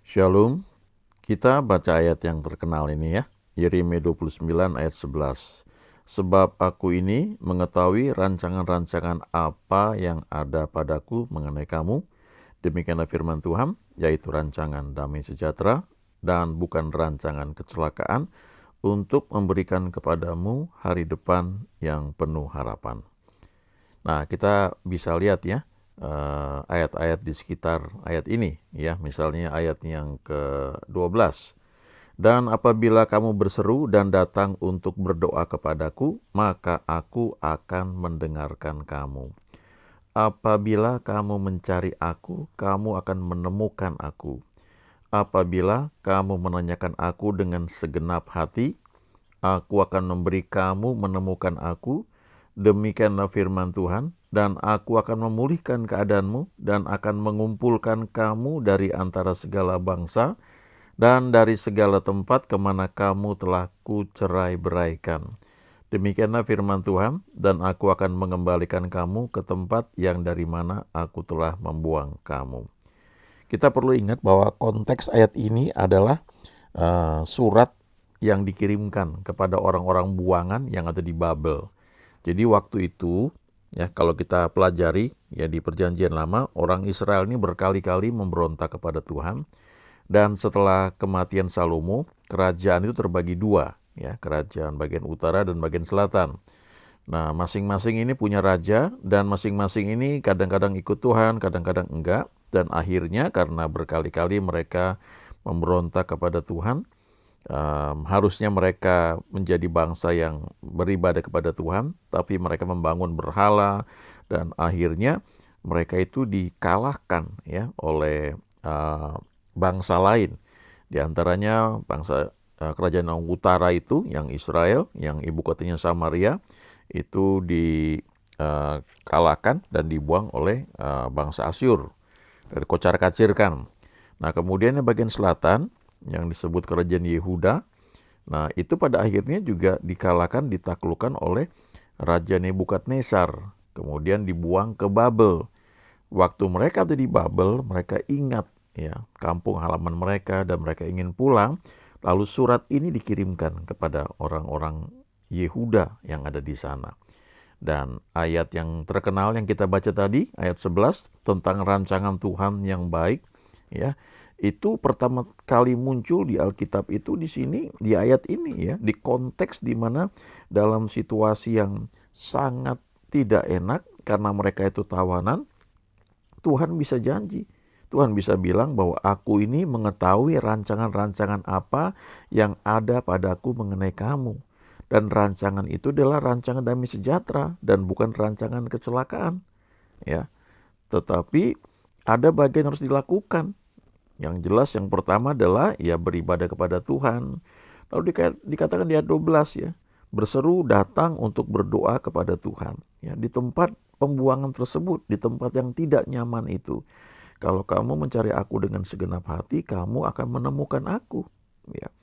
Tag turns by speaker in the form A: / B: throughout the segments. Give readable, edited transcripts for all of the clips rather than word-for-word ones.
A: Shalom, kita baca ayat yang terkenal ini ya, Yeremia 29 ayat 11. Sebab aku ini mengetahui rancangan-rancangan apa yang ada padaku mengenai kamu, demikianlah firman Tuhan, yaitu rancangan damai sejahtera dan bukan rancangan kecelakaan, untuk memberikan kepadamu hari depan yang penuh harapan. Nah, kita bisa lihat ya ayat-ayat di sekitar ayat ini ya, misalnya ayat yang ke-12. Dan apabila kamu berseru dan datang untuk berdoa kepadaku, maka aku akan mendengarkan kamu. Apabila kamu mencari aku, kamu akan menemukan aku. Apabila kamu menanyakan aku dengan segenap hati, aku akan memberi kamu menemukan aku. Demikianlah firman Tuhan, dan aku akan memulihkan keadaanmu dan akan mengumpulkan kamu dari antara segala bangsa dan dari segala tempat kemana kamu telah kucerai-beraikan. Demikianlah firman Tuhan, dan aku akan mengembalikan kamu ke tempat yang dari mana aku telah membuang kamu. Kita perlu ingat bahwa konteks ayat ini adalah surat yang dikirimkan kepada orang-orang buangan yang ada di Babel. Jadi waktu itu, ya kalau kita pelajari ya di Perjanjian Lama, orang Israel ini berkali-kali memberontak kepada Tuhan. Dan setelah kematian Salomo, kerajaan itu terbagi dua, ya, kerajaan bagian utara dan bagian selatan. Nah, masing-masing ini punya raja, dan masing-masing ini kadang-kadang ikut Tuhan, kadang-kadang enggak. Dan akhirnya karena berkali-kali mereka memberontak kepada Tuhan, harusnya mereka menjadi bangsa yang beribadah kepada Tuhan, tapi mereka membangun berhala, dan akhirnya mereka itu dikalahkan ya oleh bangsa lain. Di antaranya bangsa kerajaan yang utara itu, yang Israel, yang ibu kotanya Samaria, itu dikalahkan dan dibuang oleh bangsa Asyur, dikocar-kacirkan. Nah, kemudian yang bagian selatan, yang disebut kerajaan Yehuda, nah itu pada akhirnya juga dikalahkan, ditaklukkan oleh Raja Nebukadnezar, kemudian dibuang ke Babel. Waktu mereka ada di Babel, mereka ingat ya kampung halaman mereka dan mereka ingin pulang. Lalu surat ini dikirimkan kepada orang-orang Yehuda yang ada di sana. Dan ayat yang terkenal yang kita baca tadi, ayat 11 tentang rancangan Tuhan yang baik, ya, itu pertama kali muncul di Alkitab itu di sini, di ayat ini ya, di konteks di mana dalam situasi yang sangat tidak enak karena mereka itu tawanan, Tuhan bisa janji. Tuhan bisa bilang bahwa aku ini mengetahui rancangan-rancangan apa yang ada padaku mengenai kamu. Dan rancangan itu adalah rancangan damai sejahtera dan bukan rancangan kecelakaan. Ya, tetapi ada bagian yang harus dilakukan. Yang jelas yang pertama adalah ya beribadah kepada Tuhan. Lalu dikatakan di ayat 12 ya, berseru datang untuk berdoa kepada Tuhan. Ya, di tempat pembuangan tersebut, di tempat yang tidak nyaman itu. Kalau kamu mencari aku dengan segenap hati, kamu akan menemukan aku. Ya.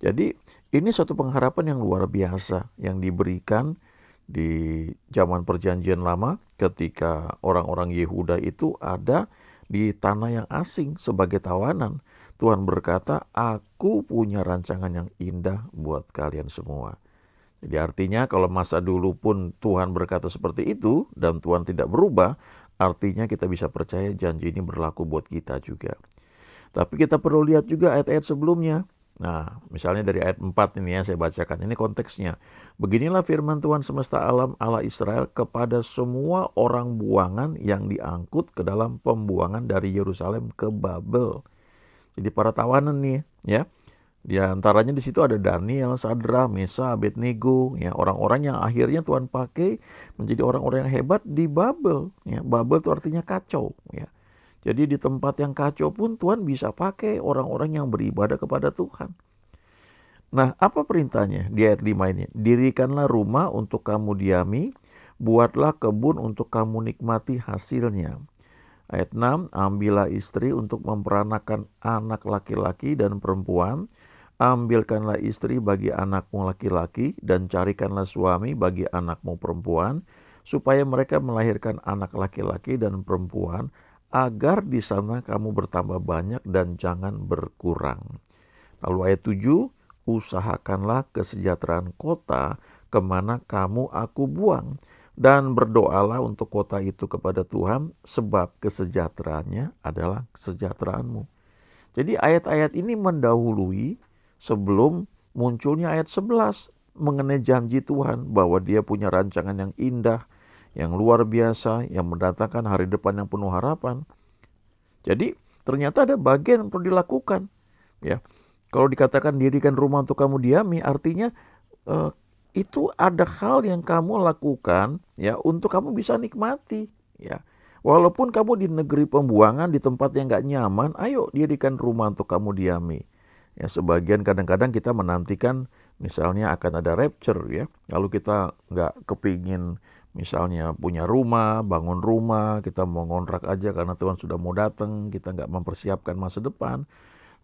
A: Jadi ini satu pengharapan yang luar biasa yang diberikan di zaman Perjanjian Lama ketika orang-orang Yehuda itu ada di tanah yang asing sebagai tawanan. Tuhan berkata, aku punya rancangan yang indah buat kalian semua. Jadi artinya kalau masa dulu pun Tuhan berkata seperti itu dan Tuhan tidak berubah, artinya kita bisa percaya janji ini berlaku buat kita juga. Tapi kita perlu lihat juga ayat-ayat sebelumnya. Nah, misalnya dari ayat 4 ini ya saya bacakan. Ini konteksnya. Beginilah firman Tuhan semesta alam Allah Israel kepada semua orang buangan yang diangkut ke dalam pembuangan dari Yerusalem ke Babel. Jadi para tawanan nih ya. Di antaranya di situ ada Daniel, Sadra, Mesa, Abednego, ya orang-orang yang akhirnya Tuhan pakai menjadi orang-orang yang hebat di Babel. Ya, Babel itu artinya kacau. Ya. Jadi di tempat yang kacau pun Tuhan bisa pakai orang-orang yang beribadah kepada Tuhan. Nah, apa perintahnya di ayat 5 ini? Dirikanlah rumah untuk kamu diami, buatlah kebun untuk kamu nikmati hasilnya. Ayat 6, ambillah istri untuk memperanakan anak laki-laki dan perempuan, ambilkanlah istri bagi anakmu laki-laki dan carikanlah suami bagi anakmu perempuan, supaya mereka melahirkan anak laki-laki dan perempuan, agar di sana kamu bertambah banyak dan jangan berkurang. Lalu ayat 7, usahakanlah kesejahteraan kota kemana kamu aku buang, dan berdoalah untuk kota itu kepada Tuhan, sebab kesejahteraannya adalah kesejahteraanmu. Jadi ayat-ayat ini mendahului sebelum munculnya ayat 11 mengenai janji Tuhan bahwa Dia punya rancangan yang indah, yang luar biasa, yang mendatangkan hari depan yang penuh harapan. Jadi ternyata ada bagian yang perlu dilakukan. Ya, kalau dikatakan dirikan rumah untuk kamu diami, artinya eh, itu ada hal yang kamu lakukan ya untuk kamu bisa nikmati. Ya, walaupun kamu di negeri pembuangan di tempat yang nggak nyaman, ayo dirikan rumah untuk kamu diami. Ya, sebagian kadang-kadang kita menantikan misalnya akan ada rapture ya. Lalu kita nggak kepingin misalnya punya rumah, bangun rumah, kita mau ngontrak aja karena Tuhan sudah mau datang, kita nggak mempersiapkan masa depan.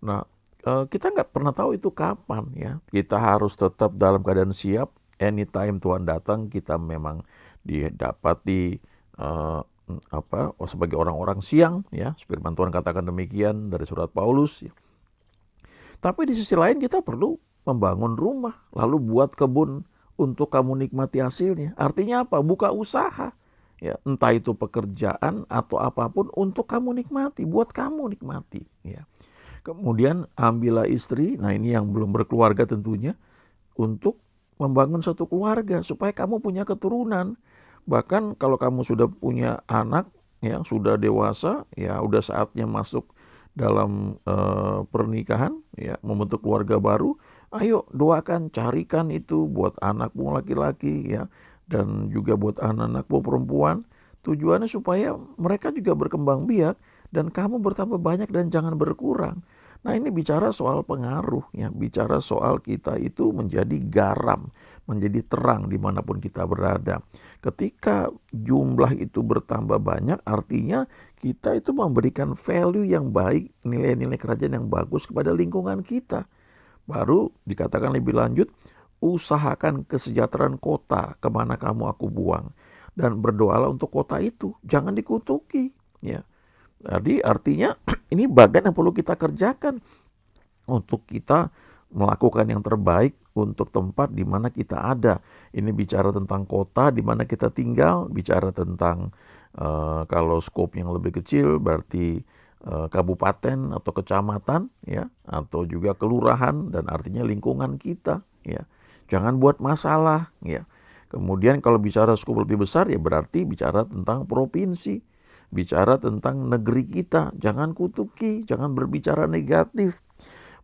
A: Nah, kita nggak pernah tahu itu kapan ya. Kita harus tetap dalam keadaan siap. Anytime Tuhan datang, kita memang didapati sebagai orang-orang siang ya. Firman Tuhan katakan demikian dari surat Paulus. Ya. Tapi di sisi lain kita perlu membangun rumah, lalu buat kebun untuk kamu nikmati hasilnya. Artinya apa? Buka usaha. Ya, entah itu pekerjaan atau apapun untuk kamu nikmati, buat kamu nikmati. Ya. Kemudian ambillah istri, nah ini yang belum berkeluarga tentunya, untuk membangun satu keluarga supaya kamu punya keturunan. Bahkan kalau kamu sudah punya anak yang sudah dewasa, ya udah saatnya masuk dalam pernikahan, ya membentuk keluarga baru. Ayo doakan, carikan itu buat anakmu laki-laki ya, dan juga buat anak-anakmu perempuan. Tujuannya supaya mereka juga berkembang biak dan kamu bertambah banyak dan jangan berkurang. Nah ini bicara soal pengaruh ya, bicara soal kita itu menjadi garam, menjadi terang dimanapun kita berada. Ketika jumlah itu bertambah banyak, artinya kita itu memberikan value yang baik, nilai-nilai kerajaan yang bagus kepada lingkungan kita. Baru dikatakan lebih lanjut, usahakan kesejahteraan kota kemana kamu aku buang. Dan berdoalah untuk kota itu, jangan dikutuki. Ya. Jadi artinya ini bagian yang perlu kita kerjakan untuk kita melakukan yang terbaik untuk tempat di mana kita ada. Ini bicara tentang kota di mana kita tinggal, bicara tentang kalau skop yang lebih kecil berarti kabupaten atau kecamatan ya, atau juga kelurahan dan artinya lingkungan kita ya. Jangan buat masalah ya. Kemudian kalau bicara skop lebih besar ya berarti bicara tentang provinsi, bicara tentang negeri kita. Jangan kutuki, jangan berbicara negatif.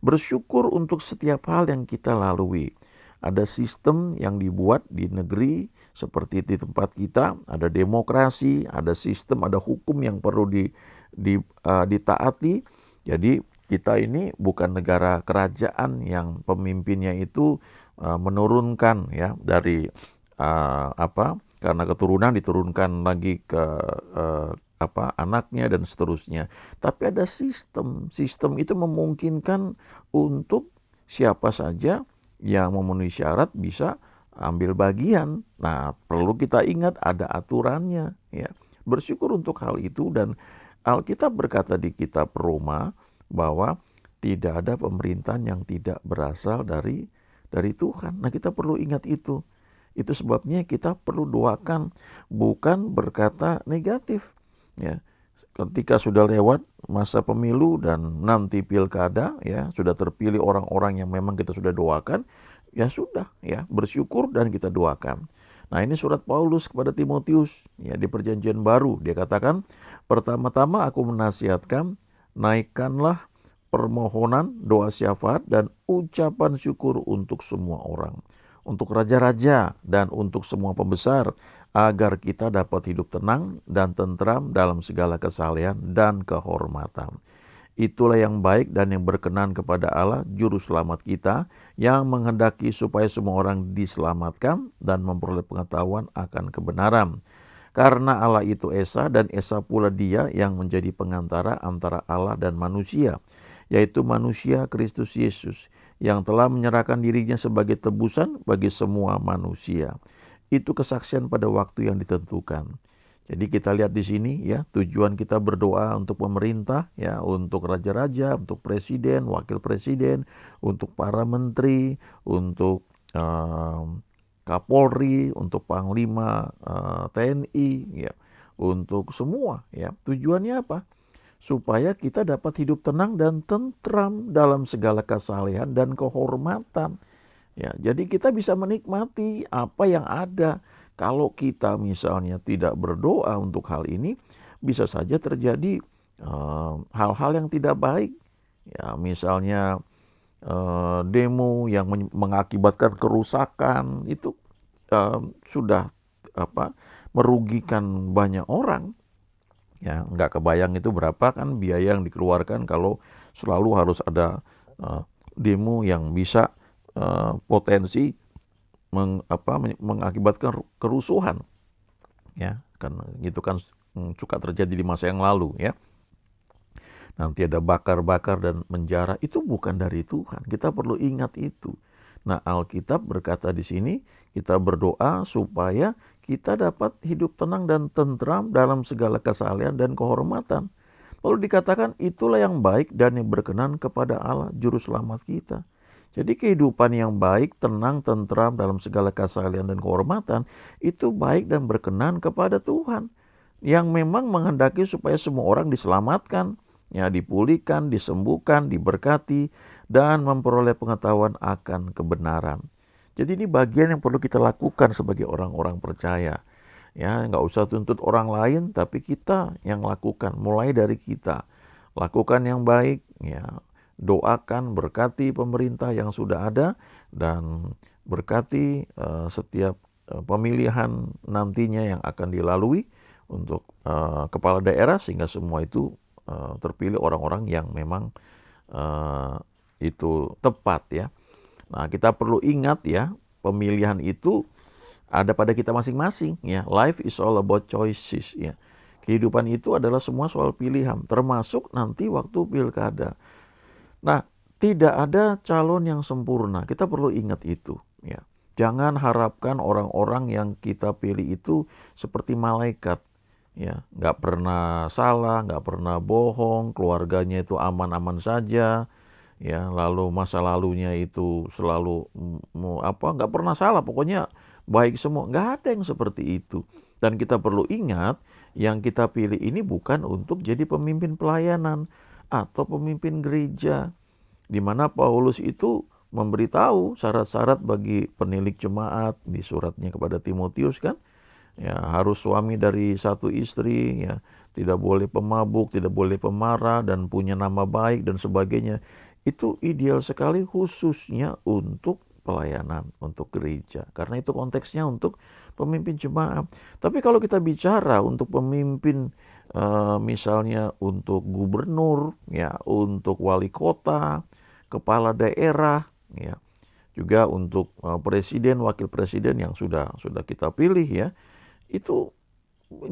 A: Bersyukur untuk setiap hal yang kita lalui. Ada sistem yang dibuat di negeri seperti di tempat kita, ada demokrasi, ada sistem, ada hukum yang perlu ditaati. Jadi kita ini bukan negara kerajaan yang pemimpinnya itu menurunkan ya dari karena keturunan diturunkan lagi ke anaknya dan seterusnya. Tapi ada sistem itu memungkinkan untuk siapa saja yang memenuhi syarat bisa ambil bagian. Nah, perlu kita ingat ada aturannya ya. Bersyukur untuk hal itu, dan Alkitab berkata di kitab Roma bahwa tidak ada pemerintahan yang tidak berasal dari Tuhan. Nah, kita perlu ingat itu. Itu sebabnya kita perlu doakan, bukan berkata negatif. Ya, ketika sudah lewat masa pemilu dan nanti pilkada, ya sudah terpilih orang-orang yang memang kita sudah doakan, ya sudah, ya bersyukur dan kita doakan. Nah ini surat Paulus kepada Timotius, ya di Perjanjian Baru dia katakan, pertama-tama aku menasihatkan, naikkanlah permohonan, doa syafaat dan ucapan syukur untuk semua orang, untuk raja-raja dan untuk semua pembesar, agar kita dapat hidup tenang dan tentram dalam segala kesalehan dan kehormatan. Itulah yang baik dan yang berkenan kepada Allah, Juru Selamat kita, yang menghendaki supaya semua orang diselamatkan dan memperoleh pengetahuan akan kebenaran. Karena Allah itu Esa, dan Esa pula Dia yang menjadi pengantara antara Allah dan manusia, yaitu manusia Kristus Yesus, yang telah menyerahkan dirinya sebagai tebusan bagi semua manusia. Itu kesaksian pada waktu yang ditentukan. Jadi kita lihat di sini ya, tujuan kita berdoa untuk pemerintah ya, untuk raja-raja, untuk presiden, wakil presiden, untuk para menteri, untuk Kapolri, untuk Panglima TNI ya, untuk semua ya. Tujuannya apa? Supaya kita dapat hidup tenang dan tentram dalam segala kesalehan dan kehormatan. Ya, jadi kita bisa menikmati apa yang ada. Kalau kita misalnya tidak berdoa untuk hal ini, bisa saja terjadi hal-hal yang tidak baik. Ya, misalnya demo yang mengakibatkan kerusakan itu sudah merugikan banyak orang. Ya, nggak kebayang itu berapa kan biaya yang dikeluarkan kalau selalu harus ada demo yang bisa potensi mengakibatkan kerusuhan. Ya, kan gitu kan suka terjadi di masa yang lalu ya. Nanti ada bakar-bakar dan menjara, itu bukan dari Tuhan. Kita perlu ingat itu. Nah, Alkitab berkata di sini, kita berdoa supaya kita dapat hidup tenang dan tentram dalam segala kesalehan dan kehormatan. Lalu dikatakan itulah yang baik dan yang berkenan kepada Allah juru selamat kita. Jadi kehidupan yang baik, tenang, tentram dalam segala kesalehan dan kehormatan itu baik dan berkenan kepada Tuhan. Yang memang menghendaki supaya semua orang diselamatkan, ya, dipulihkan, disembuhkan, diberkati, dan memperoleh pengetahuan akan kebenaran. Jadi ini bagian yang perlu kita lakukan sebagai orang-orang percaya. Ya, nggak usah tuntut orang lain, tapi kita yang lakukan, mulai dari kita. Lakukan yang baik, ya. Doakan, berkati pemerintah yang sudah ada, dan berkati setiap pemilihan nantinya yang akan dilalui untuk kepala daerah, sehingga semua itu terpilih orang-orang yang memang itu tepat ya. Nah, kita perlu ingat ya, pemilihan itu ada pada kita masing-masing ya. Life is all about choices ya. Kehidupan itu adalah semua soal pilihan, termasuk nanti waktu pilkada. Nah, tidak ada calon yang sempurna. Kita perlu ingat itu ya. Jangan harapkan orang-orang yang kita pilih itu seperti malaikat. Ya, nggak pernah salah, nggak pernah bohong, keluarganya itu aman-aman saja, ya, lalu masa lalunya itu selalu nggak pernah salah, pokoknya baik semua. Nggak ada yang seperti itu. Dan kita perlu ingat, yang kita pilih ini bukan untuk jadi pemimpin pelayanan atau pemimpin gereja, di mana Paulus itu memberitahu syarat-syarat bagi penilik jemaat di suratnya kepada Timotius kan. Ya, harus suami dari satu istri, ya, tidak boleh pemabuk, tidak boleh pemarah, dan punya nama baik dan sebagainya. Itu ideal sekali khususnya untuk pelayanan, untuk gereja. Karena itu konteksnya untuk pemimpin jemaat. Tapi kalau kita bicara untuk pemimpin, misalnya untuk gubernur, ya, untuk wali kota, kepala daerah, ya, juga untuk presiden, wakil presiden yang sudah kita pilih ya, itu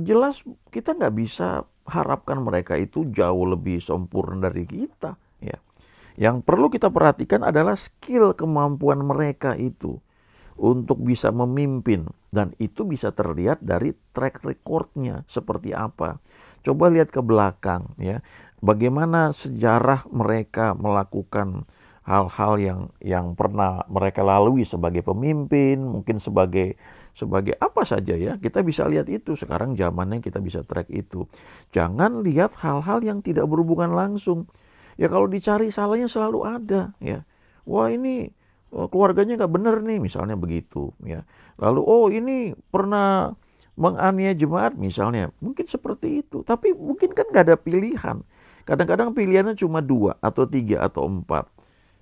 A: jelas kita nggak bisa harapkan mereka itu jauh lebih sempurna dari kita ya. Yang perlu kita perhatikan adalah skill kemampuan mereka itu untuk bisa memimpin, dan itu bisa terlihat dari track recordnya seperti apa. Coba lihat ke belakang ya, bagaimana sejarah mereka melakukan hal-hal yang pernah mereka lalui sebagai pemimpin, mungkin sebagai apa saja ya. Kita bisa lihat itu, sekarang zamannya kita bisa track itu. Jangan lihat hal-hal yang tidak berhubungan langsung. Ya kalau dicari salahnya selalu ada ya. Wah, ini keluarganya nggak benar nih, misalnya begitu ya. Lalu ini pernah menganiaya jemaat misalnya, mungkin seperti itu. Tapi mungkin kan nggak ada pilihan. Kadang-kadang pilihannya cuma 2 atau 3 atau 4.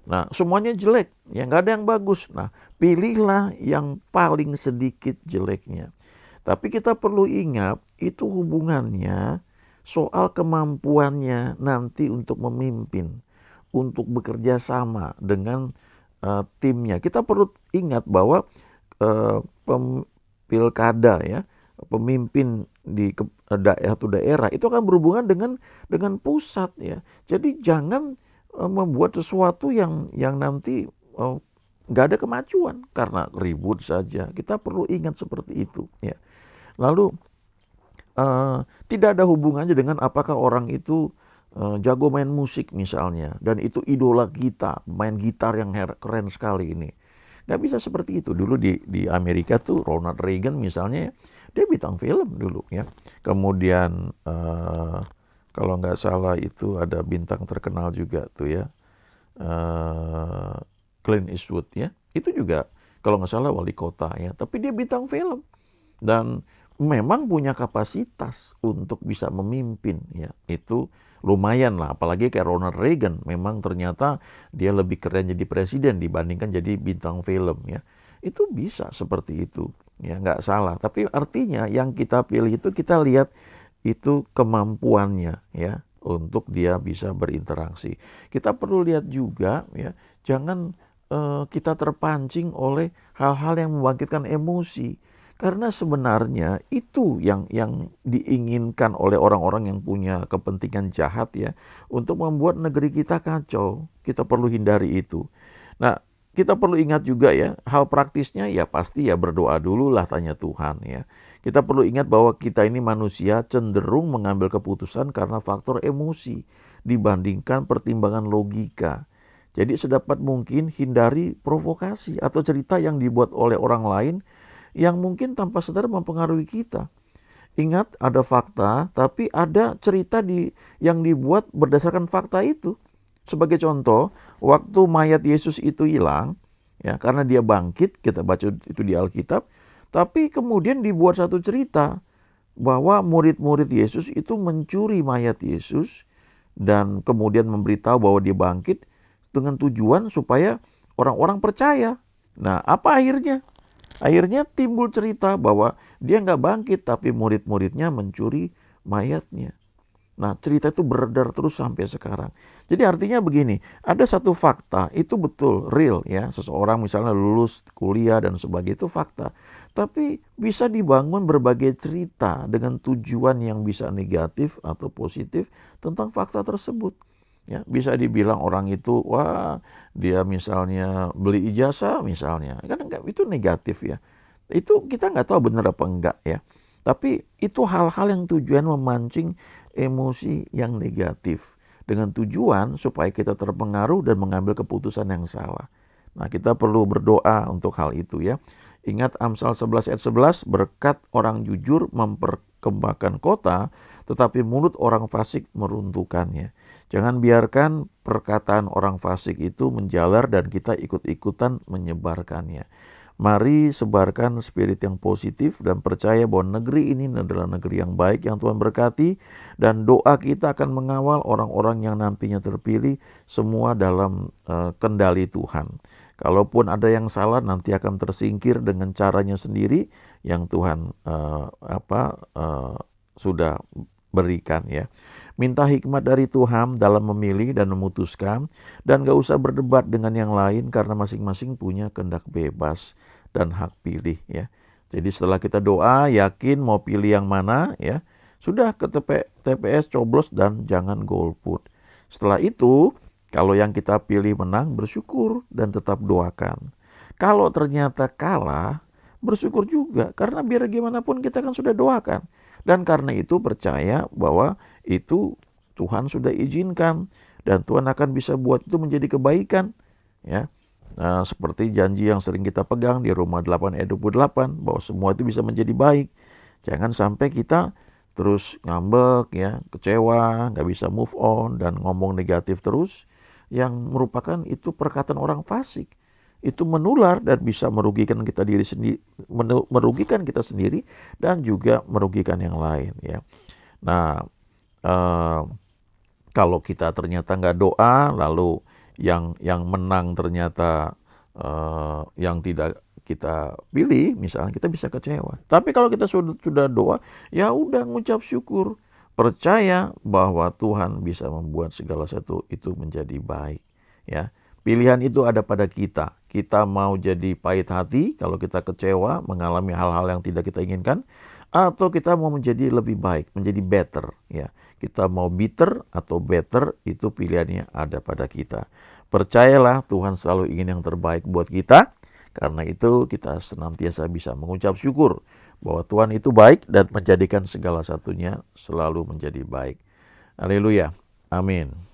A: Nah, semuanya jelek, ya nggak ada yang bagus. Nah, pilihlah yang paling sedikit jeleknya. Tapi kita perlu ingat, itu hubungannya soal kemampuannya nanti untuk memimpin, untuk bekerja sama dengan timnya. Kita perlu ingat bahwa pilkada ya, pemimpin di satu daerah itu akan berhubungan dengan pusat ya. Jadi jangan membuat sesuatu yang nanti nggak ada kemajuan karena ribut saja. Kita perlu ingat seperti itu ya. Lalu tidak ada hubungannya dengan apakah orang itu jago main musik misalnya, dan itu idola kita, main gitar yang keren sekali ini. Nggak bisa seperti itu. Dulu di Amerika tuh Ronald Reagan misalnya, dia bintang film dulu ya. Kemudian kalau nggak salah itu ada bintang terkenal juga tuh ya, eh, Clint Eastwood ya. Itu juga kalau nggak salah wali kota ya, tapi dia bintang film dan memang punya kapasitas untuk bisa memimpin ya. Itu lumayan lah, apalagi kayak Ronald Reagan, memang ternyata dia lebih keren jadi presiden dibandingkan jadi bintang film ya. Itu bisa seperti itu ya, nggak salah. Tapi artinya yang kita pilih itu kita lihat itu kemampuannya ya, untuk dia bisa berinteraksi. Kita perlu lihat juga ya, jangan kita terpancing oleh hal-hal yang membangkitkan emosi. Karena sebenarnya itu yang diinginkan oleh orang-orang yang punya kepentingan jahat ya, untuk membuat negeri kita kacau. Kita perlu hindari itu. Nah, kita perlu ingat juga ya, hal praktisnya ya pasti ya berdoa dulu lah, tanya Tuhan ya. Kita perlu ingat bahwa kita ini manusia cenderung mengambil keputusan karena faktor emosi dibandingkan pertimbangan logika. Jadi sedapat mungkin hindari provokasi atau cerita yang dibuat oleh orang lain yang mungkin tanpa sadar mempengaruhi kita. Ingat, ada fakta, tapi ada cerita yang dibuat berdasarkan fakta itu. Sebagai contoh, waktu mayat Yesus itu hilang, ya karena dia bangkit, kita baca itu di Alkitab, tapi kemudian dibuat satu cerita bahwa murid-murid Yesus itu mencuri mayat Yesus dan kemudian memberitahu bahwa dia bangkit dengan tujuan supaya orang-orang percaya. Nah, apa akhirnya? Akhirnya timbul cerita bahwa dia nggak bangkit, tapi murid-muridnya mencuri mayatnya. Nah, cerita itu beredar terus sampai sekarang. Jadi artinya begini, ada satu fakta, itu betul, real ya. Seseorang misalnya lulus kuliah dan sebagainya, itu fakta. Tapi bisa dibangun berbagai cerita dengan tujuan yang bisa negatif atau positif tentang fakta tersebut. Ya, bisa dibilang orang itu, wah dia misalnya beli ijazah misalnya, kan enggak, itu negatif ya. Itu kita nggak tahu benar apa enggak ya. Tapi itu hal-hal yang tujuan memancing emosi yang negatif dengan tujuan supaya kita terpengaruh dan mengambil keputusan yang salah. Nah, kita perlu berdoa untuk hal itu ya. Ingat Amsal 11 ayat 11, berkat orang jujur memperkembangkan kota, tetapi mulut orang fasik meruntuhkannya. Jangan biarkan perkataan orang fasik itu menjalar dan kita ikut-ikutan menyebarkannya. Mari sebarkan spirit yang positif dan percaya bahwa negeri ini adalah negeri yang baik yang Tuhan berkati, dan doa kita akan mengawal orang-orang yang nantinya terpilih semua dalam kendali Tuhan. Kalaupun ada yang salah nanti akan tersingkir dengan caranya sendiri yang Tuhan sudah berikan ya. Minta hikmat dari Tuhan dalam memilih dan memutuskan, dan gak usah berdebat dengan yang lain karena masing-masing punya kehendak bebas dan hak pilih ya. Jadi setelah kita doa, yakin mau pilih yang mana ya, sudah ke TPS coblos dan jangan golput. Setelah itu, kalau yang kita pilih menang, bersyukur dan tetap doakan. Kalau ternyata kalah, bersyukur juga, karena biar gimana pun kita kan sudah doakan. Dan karena itu percaya bahwa itu Tuhan sudah izinkan dan Tuhan akan bisa buat itu menjadi kebaikan ya. Nah, seperti janji yang sering kita pegang di Roma 8 ayat 28 bahwa semua itu bisa menjadi baik. Jangan sampai kita terus ngambek ya, kecewa, nggak bisa move on dan ngomong negatif terus, yang merupakan itu perkataan orang fasik. Itu menular dan bisa merugikan kita sendiri dan juga merugikan yang lain ya. Nah, kalau kita ternyata nggak doa, lalu yang menang ternyata yang tidak kita pilih, misalnya kita bisa kecewa. Tapi kalau kita sudah doa, ya udah ngucap syukur, percaya bahwa Tuhan bisa membuat segala sesuatu itu menjadi baik ya. Pilihan itu ada pada kita. Kita mau jadi pahit hati kalau kita kecewa, mengalami hal-hal yang tidak kita inginkan, atau kita mau menjadi lebih baik, menjadi better ya. Kita mau bitter atau better, itu pilihannya ada pada kita. Percayalah Tuhan selalu ingin yang terbaik buat kita. Karena itu kita senantiasa bisa mengucap syukur bahwa Tuhan itu baik dan menjadikan segala satunya selalu menjadi baik. Haleluya. Amin.